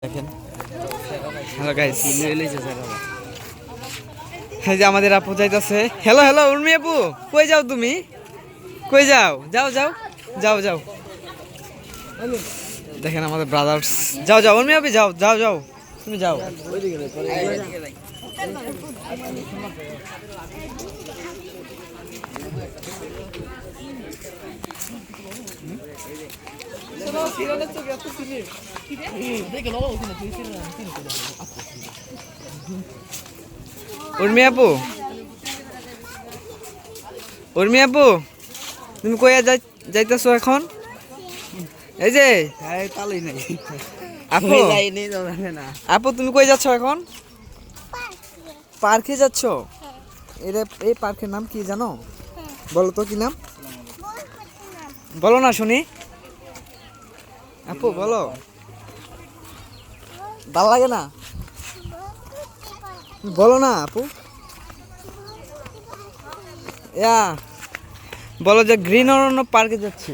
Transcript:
দেখেন hello guys, এই যে আমাদের আপু যাইতেছে। হ্যালো হ্যালো উর্মি আপু, কই যাও তুমি? কই যাও? যাও যাও যাও যাও। দেখেন আমাদের ব্রাদার্স। যাও যাও উর্মি আপু, যাও যাও যাও, তুমি যাও। উর্মি আপু, উর্মি আপু, তুমি কই যাইতেছো এখন? এই যে আপু, আপু তুমি কই যাচ্ছ এখন? পার্কে যাচ্ছ? এই পার্কের নাম কি জানো? বলো তো কি নাম, বলো না শুনি। আপু বলো, ভালো লাগে না? বলো না আপু। বলো যে গ্রিন অরণ্য পার্কে যাচ্ছি।